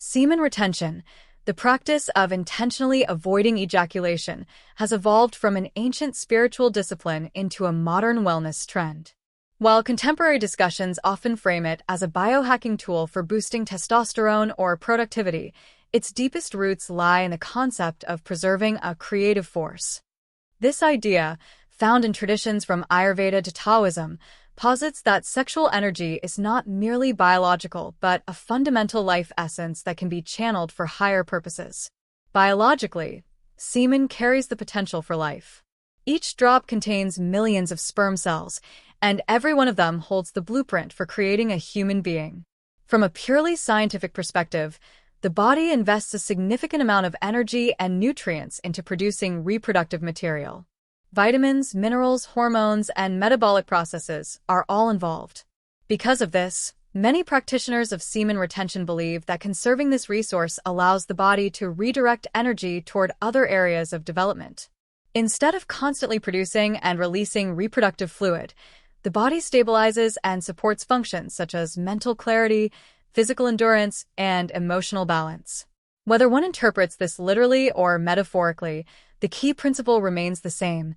Semen retention, the practice of intentionally avoiding ejaculation, has evolved from an ancient spiritual discipline into a modern wellness trend. While contemporary discussions often frame it as a biohacking tool for boosting testosterone or productivity, its deepest roots lie in the concept of preserving a creative force. This idea, found in traditions from Ayurveda to Taoism, posits that sexual energy is not merely biological but a fundamental life essence that can be channeled for higher purposes. Biologically, semen carries the potential for life. Each drop contains millions of sperm cells, and every one of them holds the blueprint for creating a human being. From a purely scientific perspective, the body invests a significant amount of energy and nutrients into producing reproductive material. Vitamins, minerals, hormones, and metabolic processes are all involved. Because of this, many practitioners of semen retention believe that conserving this resource allows the body to redirect energy toward other areas of development. Instead of constantly producing and releasing reproductive fluid, the body stabilizes and supports functions such as mental clarity, physical endurance, and emotional balance. Whether one interprets this literally or metaphorically, the key principle remains the same.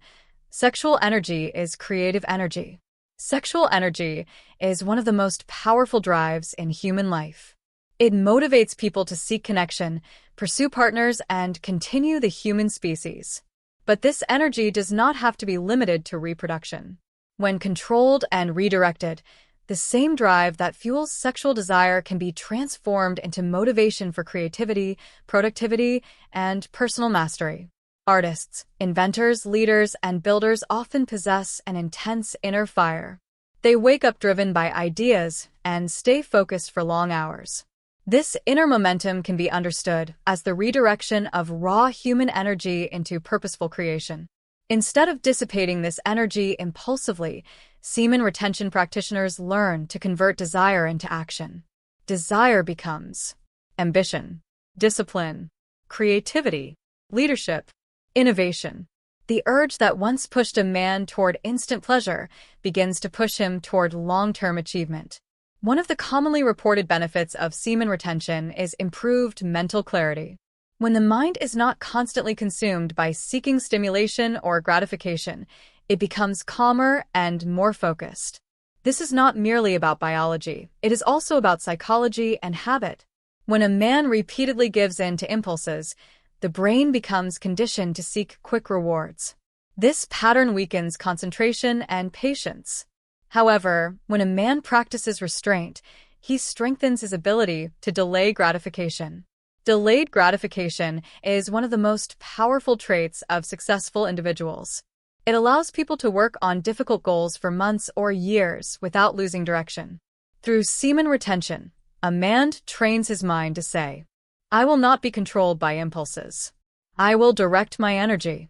Sexual energy is creative energy. Sexual energy is one of the most powerful drives in human life. It motivates people to seek connection, pursue partners, and continue the human species. But this energy does not have to be limited to reproduction. When controlled and redirected, the same drive that fuels sexual desire can be transformed into motivation for creativity, productivity, and personal mastery. Artists, inventors, leaders, and builders often possess an intense inner fire. They wake up driven by ideas and stay focused for long hours. This inner momentum can be understood as the redirection of raw human energy into purposeful creation. Instead of dissipating this energy impulsively, semen retention practitioners learn to convert desire into action. Desire becomes ambition, discipline, creativity, leadership, innovation. The urge that once pushed a man toward instant pleasure begins to push him toward long-term achievement. One of the commonly reported benefits of semen retention is improved mental clarity. When the mind is not constantly consumed by seeking stimulation or gratification, it becomes calmer and more focused. This is not merely about biology, it is also about psychology and habit. When a man repeatedly gives in to impulses, the brain becomes conditioned to seek quick rewards. This pattern weakens concentration and patience. However, when a man practices restraint, he strengthens his ability to delay gratification. Delayed gratification is one of the most powerful traits of successful individuals. It allows people to work on difficult goals for months or years without losing direction. Through semen retention, a man trains his mind to say, "I will not be controlled by impulses. I will direct my energy."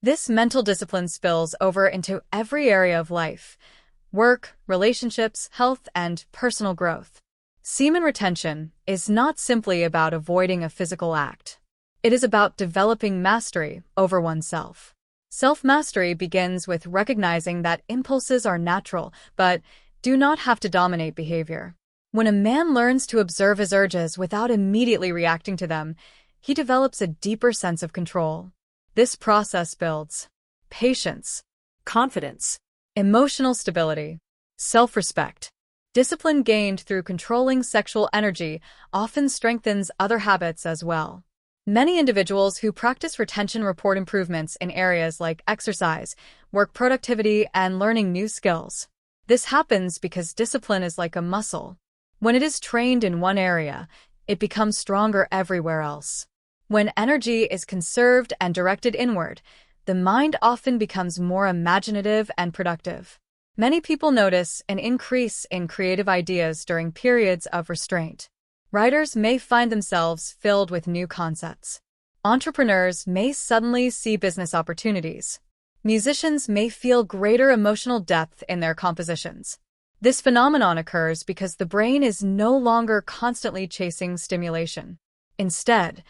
This mental discipline spills over into every area of life: work, relationships, health, and personal growth. Semen retention is not simply about avoiding a physical act. It is about developing mastery over oneself. Self-mastery begins with recognizing that impulses are natural, but do not have to dominate behavior. When a man learns to observe his urges without immediately reacting to them, he develops a deeper sense of control. This process builds patience, confidence, emotional stability, self-respect. Discipline gained through controlling sexual energy often strengthens other habits as well. Many individuals who practice retention report improvements in areas like exercise, work productivity, and learning new skills. This happens because discipline is like a muscle. When it is trained in one area, it becomes stronger everywhere else. When energy is conserved and directed inward, the mind often becomes more imaginative and productive. Many people notice an increase in creative ideas during periods of restraint. Writers may find themselves filled with new concepts. Entrepreneurs may suddenly see business opportunities. Musicians may feel greater emotional depth in their compositions. This phenomenon occurs because the brain is no longer constantly chasing stimulation. Instead,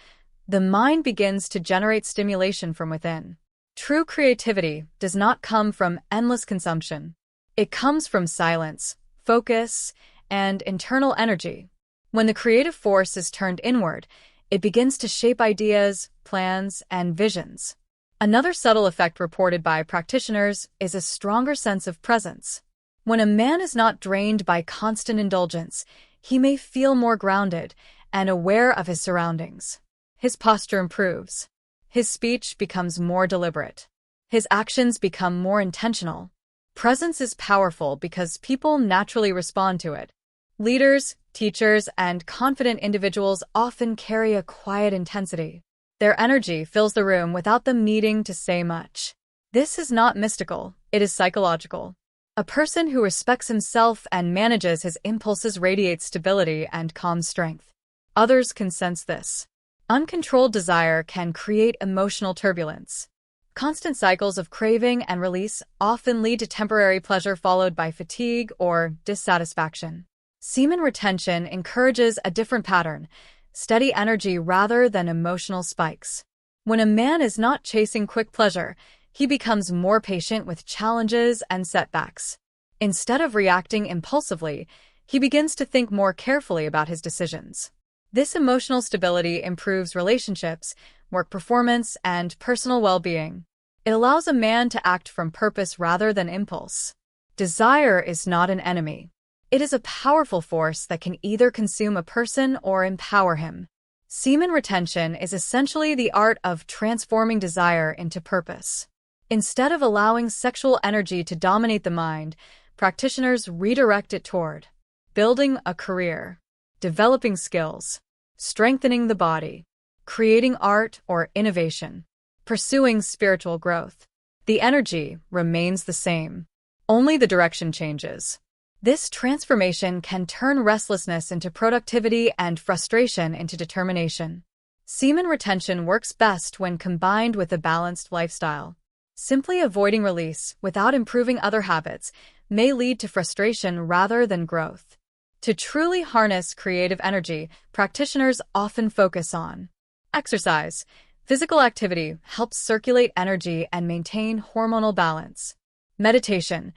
the mind begins to generate stimulation from within. True creativity does not come from endless consumption. It comes from silence, focus, and internal energy. When the creative force is turned inward, it begins to shape ideas, plans, and visions. Another subtle effect reported by practitioners is a stronger sense of presence. When a man is not drained by constant indulgence, he may feel more grounded and aware of his surroundings. His posture improves. His speech becomes more deliberate. His actions become more intentional. Presence is powerful because people naturally respond to it. Leaders, teachers, and confident individuals often carry a quiet intensity. Their energy fills the room without them needing to say much. This is not mystical, it is psychological. A person who respects himself and manages his impulses radiates stability and calm strength. Others can sense this. Uncontrolled desire can create emotional turbulence. Constant cycles of craving and release often lead to temporary pleasure followed by fatigue or dissatisfaction. Semen retention encourages a different pattern, steady energy rather than emotional spikes. When a man is not chasing quick pleasure, he becomes more patient with challenges and setbacks. Instead of reacting impulsively, he begins to think more carefully about his decisions. This emotional stability improves relationships, work performance, and personal well-being. It allows a man to act from purpose rather than impulse. Desire is not an enemy. It is a powerful force that can either consume a person or empower him. Semen retention is essentially the art of transforming desire into purpose. Instead of allowing sexual energy to dominate the mind, practitioners redirect it toward building a career, developing skills, strengthening the body, creating art or innovation, pursuing spiritual growth. The energy remains the same. Only the direction changes. This transformation can turn restlessness into productivity and frustration into determination. Semen retention works best when combined with a balanced lifestyle. Simply avoiding release without improving other habits may lead to frustration rather than growth. To truly harness creative energy, practitioners often focus on exercise. Physical activity helps circulate energy and maintain hormonal balance. Meditation.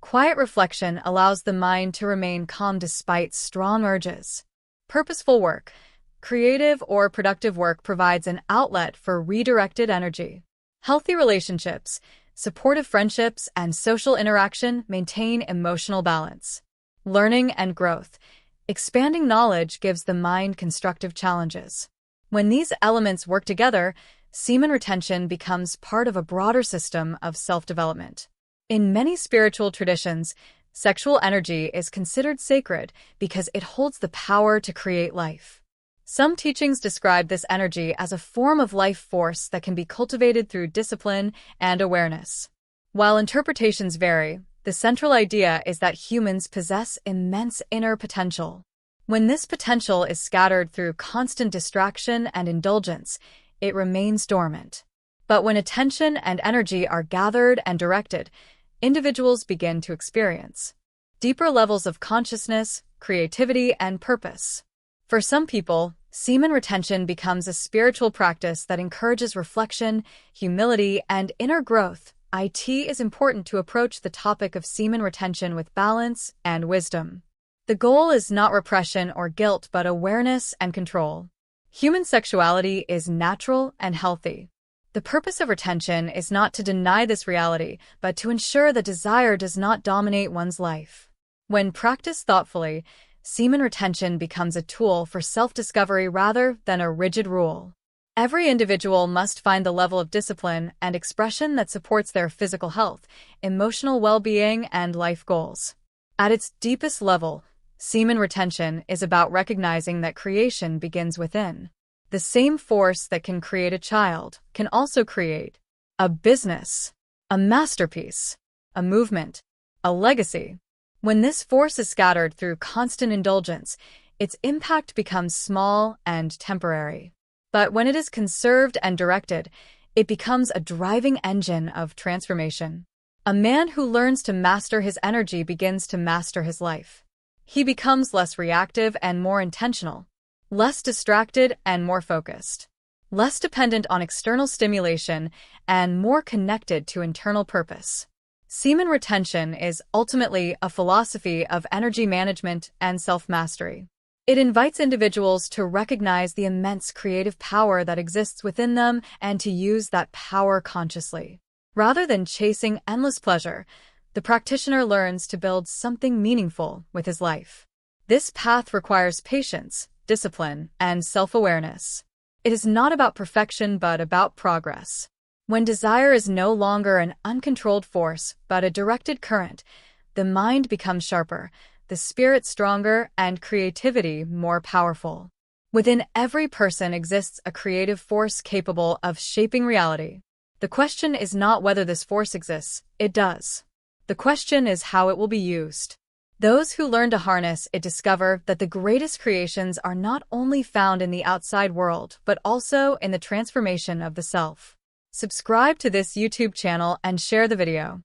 Quiet reflection allows the mind to remain calm despite strong urges. Purposeful work. Creative or productive work provides an outlet for redirected energy. Healthy relationships, supportive friendships, and social interaction maintain emotional balance. Learning and growth. Expanding knowledge gives the mind constructive challenges. When these elements work together, semen retention becomes part of a broader system of self-development. In many spiritual traditions, sexual energy is considered sacred because it holds the power to create life. Some teachings describe this energy as a form of life force that can be cultivated through discipline and awareness. While interpretations vary, the central idea is that humans possess immense inner potential. When this potential is scattered through constant distraction and indulgence, it remains dormant. But when attention and energy are gathered and directed, individuals begin to experience deeper levels of consciousness, creativity, and purpose. For some people, semen retention becomes a spiritual practice that encourages reflection, humility, and inner growth. It is important to approach the topic of semen retention with balance and wisdom. The goal is not repression or guilt, but awareness and control. Human sexuality is natural and healthy. The purpose of retention is not to deny this reality, but to ensure that desire does not dominate one's life. When practiced thoughtfully, semen retention becomes a tool for self-discovery rather than a rigid rule. Every individual must find the level of discipline and expression that supports their physical health, emotional well-being, and life goals. At its deepest level, semen retention is about recognizing that creation begins within. The same force that can create a child can also create a business, a masterpiece, a movement, a legacy. When this force is scattered through constant indulgence, its impact becomes small and temporary. But when it is conserved and directed, it becomes a driving engine of transformation. A man who learns to master his energy begins to master his life. He becomes less reactive and more intentional, less distracted and more focused, less dependent on external stimulation and more connected to internal purpose. Semen retention is ultimately a philosophy of energy management and self-mastery. It invites individuals to recognize the immense creative power that exists within them and to use that power consciously. Rather than chasing endless pleasure, the practitioner learns to build something meaningful with his life. This path requires patience, discipline, and self-awareness. It is not about perfection but about progress. When desire is no longer an uncontrolled force but a directed current, the mind becomes sharper, the spirit stronger, and creativity more powerful. Within every person exists a creative force capable of shaping reality. The question is not whether this force exists, it does. The question is how it will be used. Those who learn to harness it discover that the greatest creations are not only found in the outside world, but also in the transformation of the self. Subscribe to this YouTube channel and share the video.